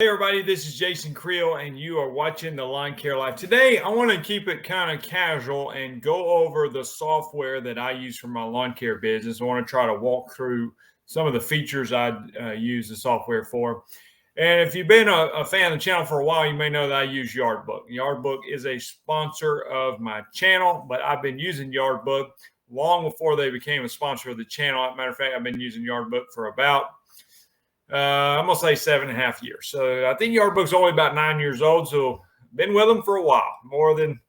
Hey everybody, this is Jason Creel and you are watching the Lawn Care Life. Today I want to keep it kind of casual and go over the software that I use for my lawn care business. I want to try to walk through some of the features I use the software for. And if you've been a fan of the channel for a while, you may know that I use Yardbook. Yardbook is a sponsor of my channel, but I've been using Yardbook long before they became a sponsor of the channel. As a matter of fact, I've been using Yardbook for about I'm gonna say 7.5 years. So I think Yardbook's only about 9 years old. So been with them for a while, more than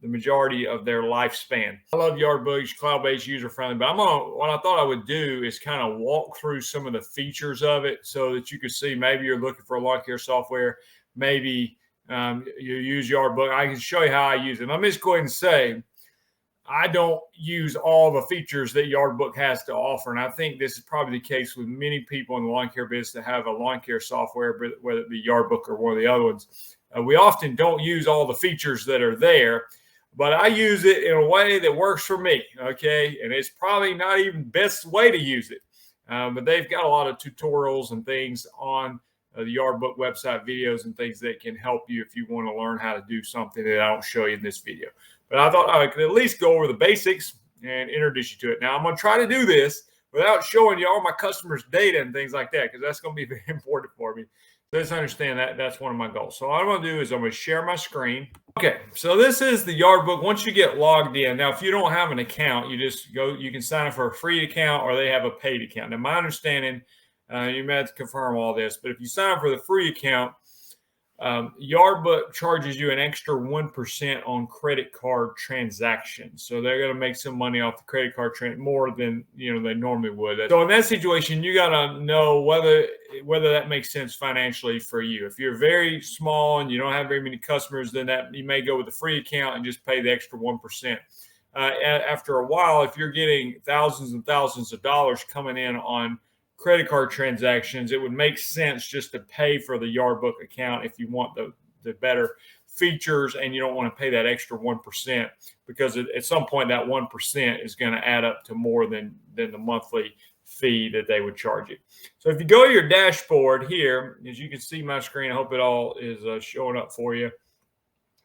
the majority of their lifespan. I love Yardbook. It's cloud-based, user-friendly. But what I thought I would do is kind of walk through some of the features of it so that you can see maybe you're looking for a lawn care software, maybe you use Yardbook. I can show you how I use it. Let me just go ahead and say, I don't use all the features that Yardbook has to offer. And I think this is probably the case with many people in the lawn care business that have a lawn care software, whether it be Yardbook or one of the other ones. We often don't use all the features that are there, but I use it in a way that works for me, okay? And it's probably not even the best way to use it. But they've got a lot of tutorials and things on the Yardbook website, videos and things that can help you if you want to learn how to do something that I don't show you in this video. But I thought I could at least go over the basics and introduce you to it. Now, I'm going to try to do this without showing you all my customers' data and things like that, because that's going to be very important for me. So just understand that that's one of my goals. So what I'm going to do is I'm going to share my screen. Okay, so this is the Yardbook. Once you get logged in, now if you don't have an account, you just go, you can sign up for a free account or they have a paid account. Now, my understanding, you may have to confirm all this, but if you sign up for the free account, Yardbook charges you an extra 1% on credit card transactions. So they're going to make some money off the credit card more than they normally would. So in that situation, you got to know whether that makes sense financially for you. If you're very small and you don't have very many customers, then you may go with the free account and just pay the extra 1%. After a while, if you're getting thousands and thousands of dollars coming in on credit card transactions, it would make sense just to pay for the Yardbook account if you want the better features and you don't want to pay that extra 1%, because at some point that 1% is going to add up to more than the monthly fee that they would charge you. So if you go to your dashboard here, as you can see my screen, I hope it all is showing up for you.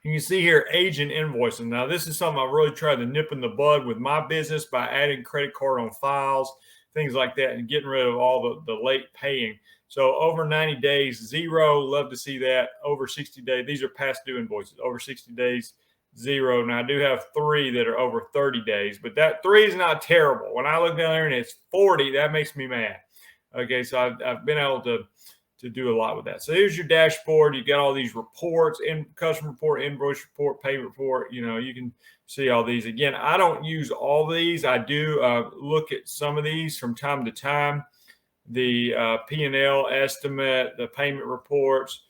You can see here agent invoicing. Now this is something I really tried to nip in the bud with my business by adding credit card on files, things like that, and getting rid of all the late paying. So over 90 days, 0. Love to see that. Over 60 days, these are past due invoices. Over 60 days, 0. Now I do have 3 that are over 30 days, but that 3 is not terrible. When I look down there and it's 40, that makes me mad. Okay, so I've been able to do a lot with that. So here's your dashboard. You got all these reports, customer report, invoice report, payment report. You can see all these. Again, I don't use all these. I do look at some of these from time to time. The P&L estimate, the payment reports,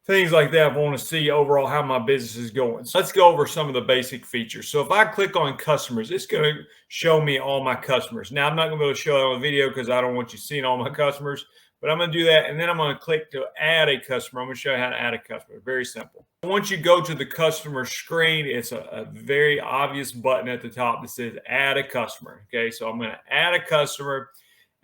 things like that. I want to see overall how my business is going. So let's go over some of the basic features. So if I click on customers, it's going to show me all my customers. Now, I'm not going to be able to show it on the video because I don't want you seeing all my customers. But I'm going to do that, and then I'm going to click to add a customer. I'm going to show you how to add a customer. Very simple. Once you go to the customer screen, it's a very obvious button at the top that says add a customer. Okay, so I'm going to add a customer,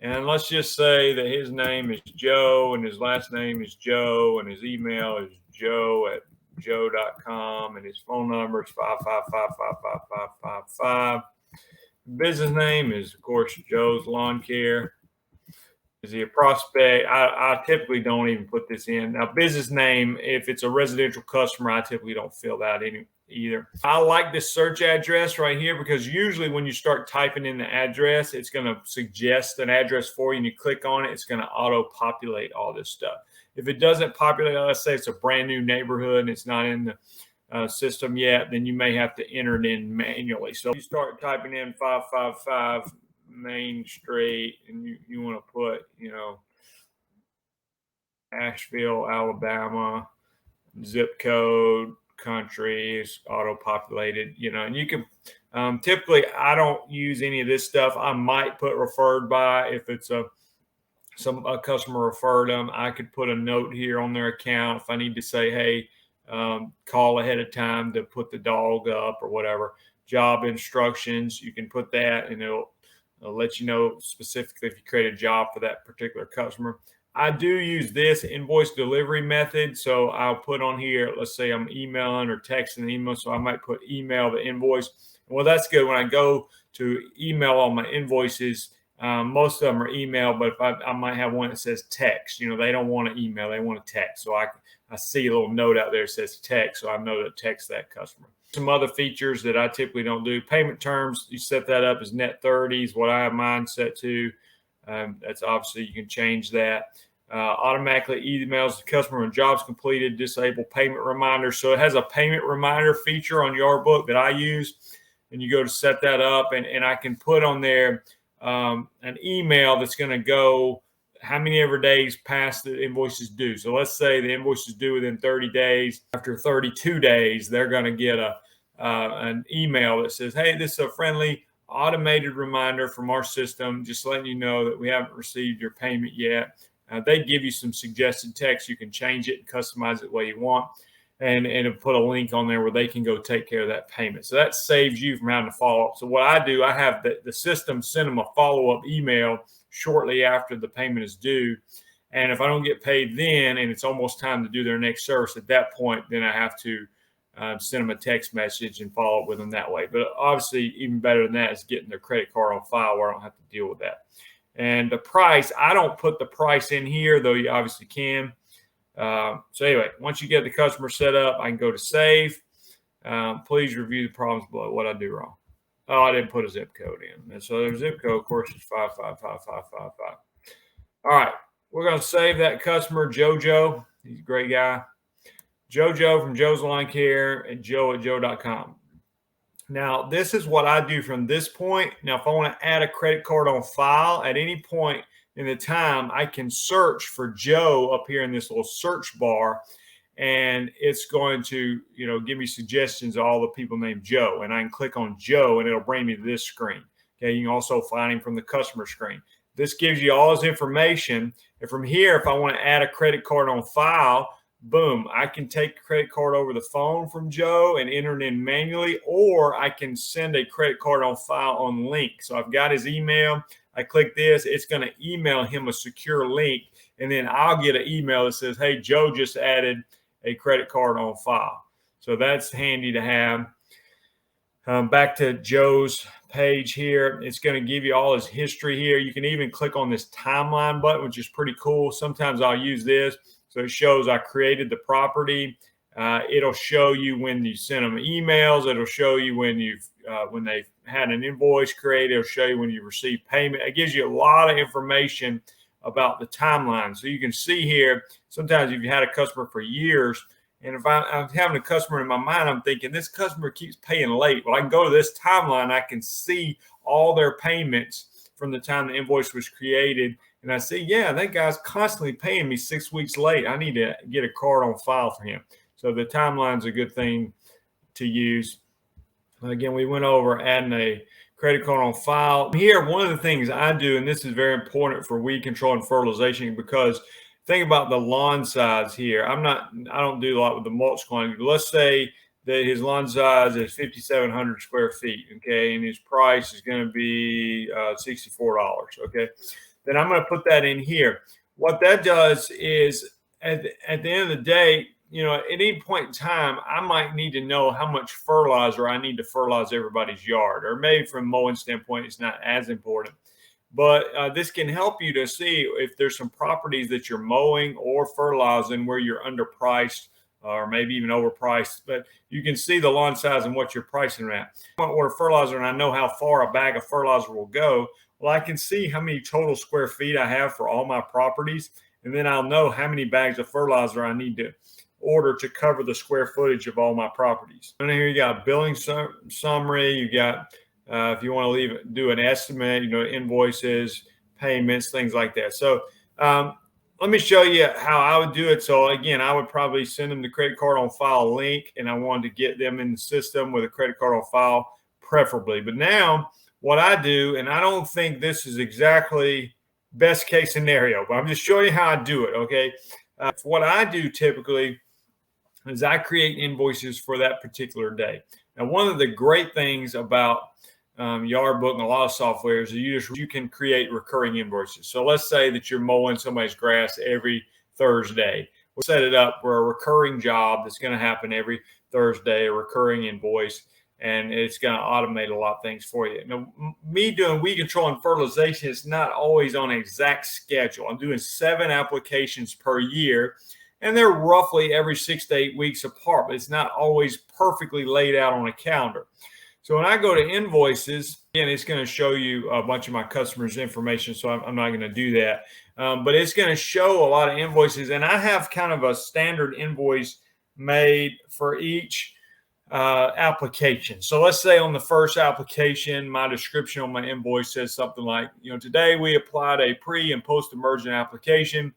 and let's just say that his name is Joe, and his last name is Joe, and his email is joe@joe.com, and his phone number is 555-555-5555. Business name is, of course, Joe's Lawn Care. Is he a prospect? I typically don't even put this in. Now, business name, if it's a residential customer, I typically don't fill that in either. I like this search address right here because usually when you start typing in the address, it's going to suggest an address for you, and you click on it, it's going to auto-populate all this stuff. If it doesn't populate, let's say it's a brand new neighborhood and it's not in the system yet, then you may have to enter it in manually. So you start typing in 555 Main Street, and you want to put, Asheville, Alabama, zip code, country is auto-populated, and you can, typically I don't use any of this stuff. I might put referred by if it's a customer referred them. I could put a note here on their account if I need to say, hey, call ahead of time to put the dog up or whatever. Job instructions, you can put that, and it'll let you know specifically if you create a job for that particular customer. I do use this invoice delivery method. So I'll put on here, let's say I'm emailing or texting an email. So I might put email the invoice. Well, that's good. When I go to email all my invoices, most of them are email, but if I might have one that says text. They don't want to email, they want to text. So I see a little note out there that says text, so I know to text that customer. Some other features that I typically don't do: payment terms, you set that up as net 30s, what I have mine set to. That's obviously, you can change that. Automatically emails the customer when jobs completed. Disable payment reminders. So it has a payment reminder feature on Yardbook that I use, and you go to set that up, and I can put on there an email that's going to go how many ever days past the invoice is due. So let's say the invoice is due within 30 days. After 32 days, they're going to get an email that says, hey, this is a friendly automated reminder from our system, just letting you know that we haven't received your payment yet. They give you some suggested text. You can change it and customize it the way you want, and it'll put a link on there where they can go take care of that payment. So that saves you from having to follow up. So what I do, I have the system send them a follow-up email shortly after the payment is due. And if I don't get paid then, and it's almost time to do their next service at that point, then I have to send them a text message and follow up with them that way. But obviously, even better than that is getting their credit card on file where I don't have to deal with that. And the price, I don't put the price in here, though you obviously can. So anyway, once you get the customer set up, I can go to save. Please review the problems below. What I do wrong? Oh, I didn't put a zip code in. And so their zip code, of course, is 555555. All right, we're going to save that customer, JoJo. He's a great guy. JoJo from Joe's Lawn Care and joe@joe.com. Now, this is what I do from this point. Now, if I want to add a credit card on file at any point in the time, I can search for Joe up here in this little search bar, and it's going to, give me suggestions of all the people named Joe. And I can click on Joe, and it'll bring me to this screen. Okay, you can also find him from the customer screen. This gives you all his information. And from here, if I want to add a credit card on file, boom, I can take the credit card over the phone from Joe and enter it in manually, or I can send a credit card on file on link. So I've got his email. I click this, it's going to email him a secure link, and then I'll get an email that says, hey, Joe just added a credit card on file. So that's handy to have. Back to Joe's page here. It's going to give you all his history here. You can even click on this timeline button, which is pretty cool. Sometimes I'll use this. So it shows I created the property. It'll show you when you send them emails. It'll show you when they've had an invoice created. It'll show you when you receive payment. It gives you a lot of information about the timeline. So you can see here, sometimes if you had a customer for years, and if I'm having a customer in my mind, I'm thinking this customer keeps paying late. Well, I can go to this timeline. I can see all their payments from the time the invoice was created. And I see, yeah, that guy's constantly paying me 6 weeks late. I need to get a card on file for him. So the timeline's a good thing to use. Again, we went over adding a credit card on file. Here, one of the things I do, and this is very important for weed control and fertilization, because think about the lawn size here. I don't do a lot with the mulch quantity. Let's say that his lawn size is 5,700 square feet, okay, and his price is going to be $64, okay. Then I'm going to put that in here. What that does is at the end of the day, at any point in time, I might need to know how much fertilizer I need to fertilize everybody's yard, or maybe from a mowing standpoint, it's not as important. But this can help you to see if there's some properties that you're mowing or fertilizing where you're underpriced or maybe even overpriced, but you can see the lawn size and what you're pricing at. If I order fertilizer and I know how far a bag of fertilizer will go, well, I can see how many total square feet I have for all my properties, and then I'll know how many bags of fertilizer I need to order to cover the square footage of all my properties. And here you got billing summary. You got, if you want to do an estimate, invoices, payments, things like that. So let me show you how I would do it. So again, I would probably send them the credit card on file link, and I wanted to get them in the system with a credit card on file, preferably. But now what I do, and I don't think this is exactly best case scenario, but I'm just showing you how I do it, okay? What I do typically is I create invoices for that particular day. Now, one of the great things about Yardbook and a lot of softwares, you can create recurring invoices. So let's say that you're mowing somebody's grass every Thursday. We'll set it up for a recurring job that's going to happen every Thursday, a recurring invoice, and it's going to automate a lot of things for you. Now, me doing weed control and fertilization is not always on an exact schedule. I'm doing 7 applications per year, and they're roughly every 6 to 8 weeks apart, but it's not always perfectly laid out on a calendar. So when I go to invoices, again, it's going to show you a bunch of my customers' information, so I'm not going to do that. But it's going to show a lot of invoices, and I have kind of a standard invoice made for each application. So let's say on the first application, my description on my invoice says something like, today we applied a pre and post emergent application.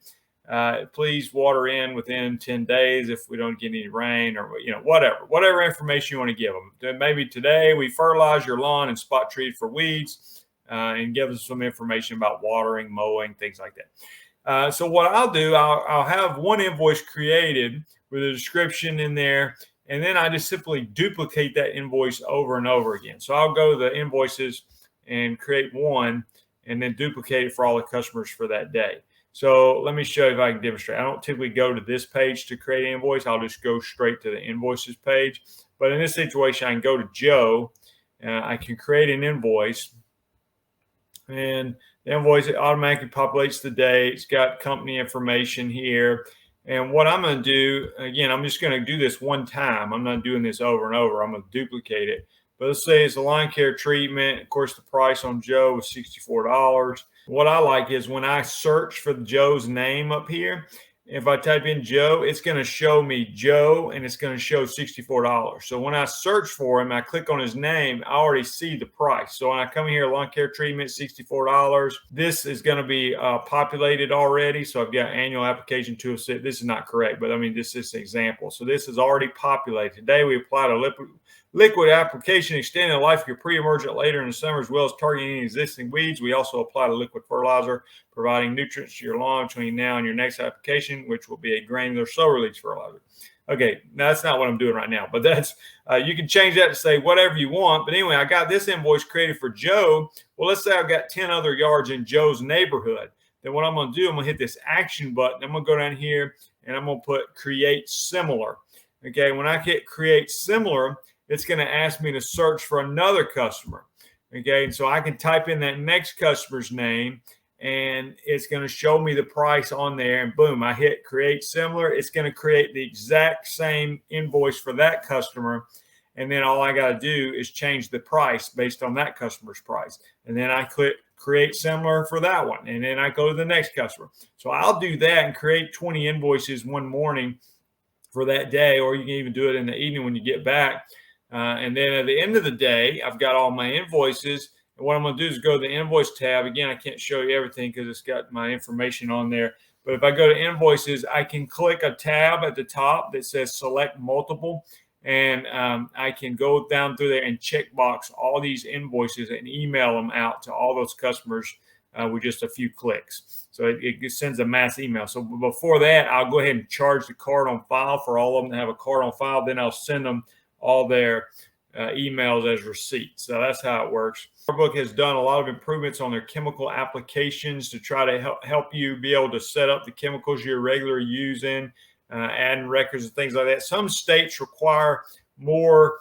Please water in within 10 days if we don't get any rain, or whatever information you want to give them. Maybe today we fertilize your lawn and spot treat for weeds, and give them some information about watering, mowing, things like that. So what I'll do, I'll have one invoice created with a description in there, and then I just simply duplicate that invoice over and over again. So I'll go to the invoices and create one, and then duplicate it for all the customers for that day. So let me show you if I can demonstrate. I don't typically go to this page to create an invoice. I'll just go straight to the invoices page. But in this situation, I can go to Joe. I can create an invoice. And the invoice, it automatically populates the date. It's got company information here. And what I'm going to do, again, I'm just going to do this one time. I'm not doing this over and over. I'm going to duplicate it. But let's say it's a lawn care treatment. Of course, the price on Joe was $64. What I like is when I search for Joe's name up here, if I type in Joe, it's going to show me Joe, and it's going to show $64. So when I search for him, I click on his name, I already see the price. So when I come here, lawn care treatment, $64. This is going to be populated already. So I've got annual application 206. This is not correct, but I mean, this is an example. So this is already populated. Today we applied a liquid application extending the life of your pre-emergent later in the summer, as well as targeting any existing weeds. We also applied a liquid fertilizer, providing nutrients to your lawn between now and your next application, which will be a granular slow release fertilizer. Okay, now that's not what I'm doing right now, but that's you can change that to say whatever you want. But anyway, I got this invoice created for Joe. Well, let's say I've got 10 other yards in Joe's neighborhood. Then what I'm going to do, I'm going to hit this action button. I'm going to go down here and I'm going to put create similar. Okay, when I hit create similar, it's going to ask me to search for another customer. Okay, and so I can type in that next customer's name, and it's going to show me the price on there, and boom, I hit create similar. It's going to create the exact same invoice for that customer, and then all I got to do is change the price based on that customer's price, and then I click create similar for that one, and then I go to the next customer. So I'll do that and create 20 invoices one morning for that day, or you can even do it in the evening when you get back. And then at the end of the day, I've got all my invoices. And what I'm going to do is go to the invoice tab. Again, I can't show you everything because it's got my information on there. But if I go to invoices, I can click a tab at the top that says select multiple. And I can go down through there and check box all these invoices and email them out to all those customers with just a few clicks. So it sends a mass email. So before that, I'll go ahead and charge the card on file for all of them to have a card on file. Then I'll send them all their emails as receipts. So that's how it works. Yardbook has done a lot of improvements on their chemical applications to try to help you be able to set up the chemicals you're regularly using, adding records and things like that. Some states require more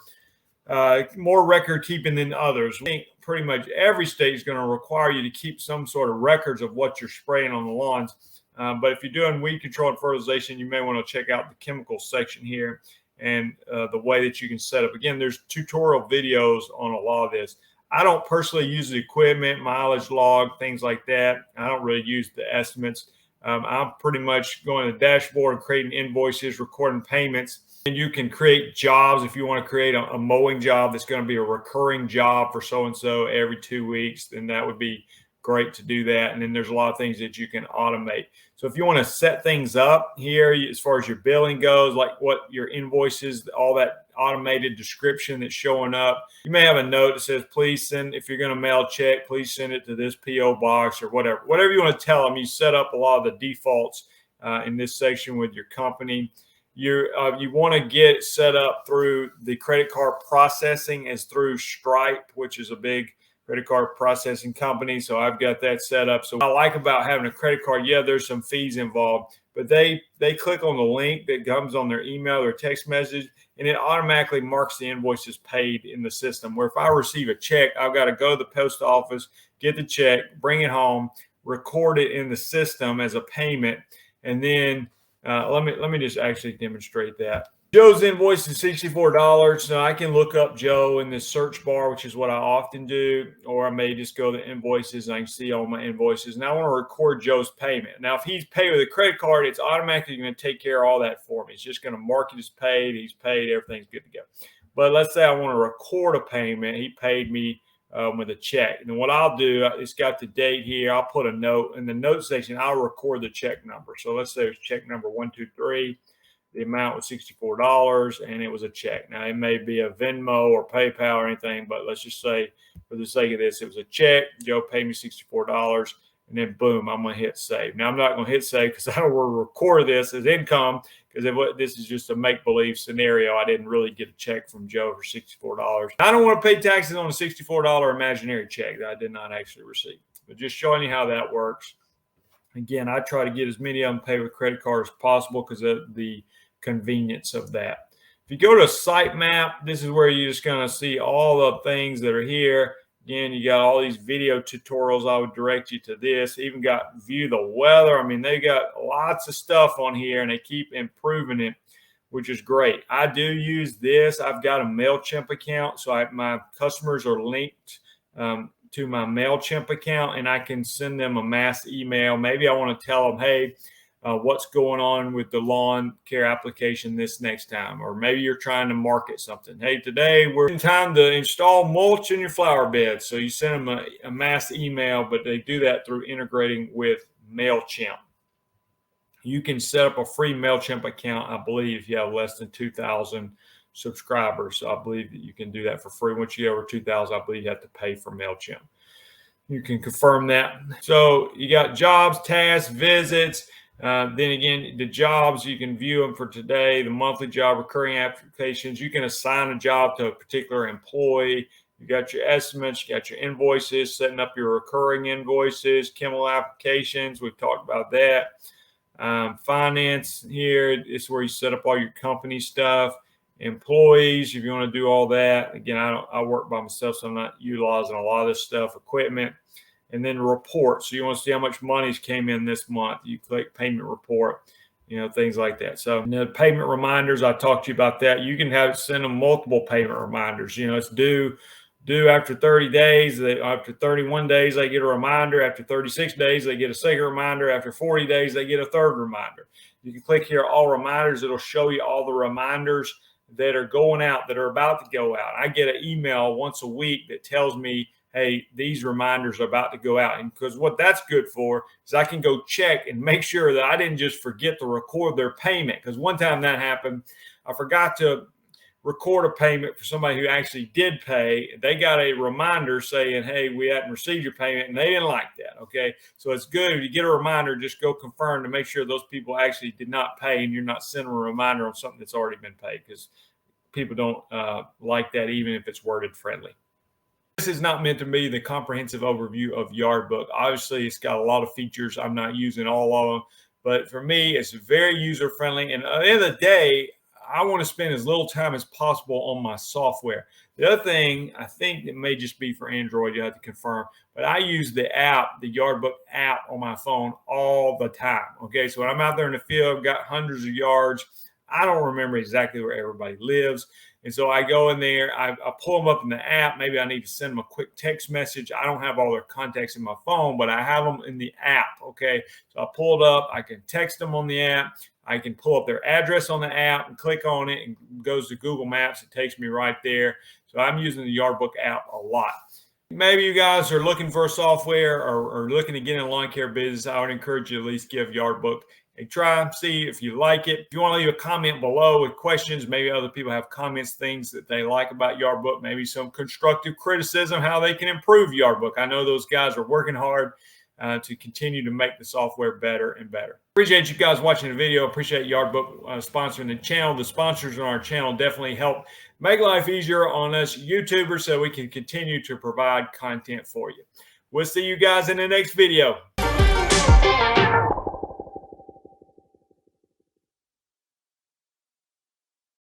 record keeping than others. I think pretty much every state is going to require you to keep some sort of records of what you're spraying on the lawns. But if you're doing weed control and fertilization, you may want to check out the chemical section here and the way that you can set up. Again, there's tutorial videos on a lot of this. I don't personally use the equipment, mileage log, things like that. I don't really use the estimates. I'm pretty much going to the dashboard and creating invoices, recording payments. And you can create jobs if you want to create a mowing job that's going to be a recurring job for so-and-so every 2 weeks, then that would be great to do that. And then there's a lot of things that you can automate. So if you want to set things up here, as far as your billing goes, like what your invoices, all that automated description that's showing up, you may have a note that says, please send, if you're going to mail a check, please send it to this PO box or whatever you want to tell them. You set up a lot of the defaults in this section with your company. you want to get it set up through the credit card processing as through Stripe, which is a big credit card processing company. So I've got that set up. So what I like about having a credit card, yeah, there's some fees involved, but they click on the link that comes on their email or text message, and it automatically marks the invoices paid in the system. Where if I receive a check, I've got to go to the post office, get the check, bring it home, record it in the system as a payment, and then let me just actually demonstrate that. Joe's invoice is $64. So I can look up Joe in the search bar, which is what I often do, or I may just go to invoices and I can see all my invoices. Now I want to record Joe's payment. Now, if he's paid with a credit card, it's automatically going to take care of all that for me. It's just going to mark it as paid. He's paid. Everything's good to go. But let's say I want to record a payment. He paid me with a check. And what I'll do, it's got the date here. I'll put a note in the note section. I'll record the check number. So let's say it's check number 123. The amount was $64 and it was a check. Now it may be a Venmo or PayPal or anything, but let's just say for the sake of this, it was a check. Joe paid me $64 and then boom, I'm going to hit save. Now I'm not going to hit save because I don't want to record this as income because this is just a make-believe scenario. I didn't really get a check from Joe for $64. I don't want to pay taxes on a $64 imaginary check that I did not actually receive, but just showing you how that works. Again, I try to get as many of them paid with credit card as possible because of the convenience of that. If you go to sitemap, this is where you're just going to see all the things that are here. Again, you got all these video tutorials. I would direct you to this. Even got view the weather. I mean, they got lots of stuff on here and they keep improving it, which is great. I do use this. I've got a MailChimp account, so my customers are linked to my MailChimp account, and I can send them a mass email. Maybe I want to tell them, hey, what's going on with the lawn care application this next time, or maybe you're trying to market something. Hey, today we're in time to install mulch in your flower beds. So you send them a mass email, but they do that through integrating with MailChimp. You can set up a free MailChimp account, I believe, if you have less than 2,000 subscribers. So I believe that you can do that for free. Once you get over 2,000, I believe you have to pay for MailChimp. You can confirm that. So you got jobs, tasks, visits. Then again, the jobs, you can view them for today, the monthly job, recurring applications. You can assign a job to a particular employee. You got your estimates, you got your invoices, setting up your recurring invoices, chemical applications. We've talked about that. Finance here is where you set up all your company stuff. Employees, if you want to do all that. Again, I work by myself, so I'm not utilizing a lot of this stuff. Equipment. And then report. So you want to see how much money's came in this month. You click payment report, things like that. So the payment reminders, I talked to you about that. You can send them multiple payment reminders. It's due after 30 days. After 31 days, they get a reminder. After 36 days, they get a second reminder. After 40 days, they get a third reminder. You can click here, all reminders. It'll show you all the reminders that are going out, that are about to go out. I get an email once a week that tells me, hey, these reminders are about to go out. And because what that's good for is I can go check and make sure that I didn't just forget to record their payment. Because one time that happened, I forgot to record a payment for somebody who actually did pay. They got a reminder saying, hey, we hadn't received your payment, and they didn't like that. Okay. So it's good if you get a reminder, just go confirm to make sure those people actually did not pay and you're not sending a reminder on something that's already been paid, because people don't like that, even if it's worded friendly. This is not meant to be the comprehensive overview of Yardbook. Obviously, it's got a lot of features. I'm not using all of them, but for me, it's very user-friendly. And at the end of the day, I want to spend as little time as possible on my software. The other thing, I think it may just be for Android, you have to confirm, but I use the app, the Yardbook app on my phone all the time. Okay, so when I'm out there in the field, I've got hundreds of yards. I don't remember exactly where everybody lives. And so I go in there, I pull them up in the app. Maybe I need to send them a quick text message. I don't have all their contacts in my phone, but I have them in the app. Okay. So I pull it up. I can text them on the app. I can pull up their address on the app and click on it, and it goes to Google Maps. It takes me right there. So I'm using the Yardbook app a lot. Maybe you guys are looking for a software or looking to get in a lawn care business. I would encourage you to at least give Yardbook a try, see if you like it. If you want to leave a comment below with questions, maybe other people have comments, things that they like about Yardbook, maybe some constructive criticism, how they can improve Yardbook. I know those guys are working hard. to continue to make the software better and better. Appreciate you guys watching the video. Appreciate Yardbook sponsoring the channel. The sponsors on our channel definitely help make life easier on us YouTubers so we can continue to provide content for you. We'll see you guys in the next video.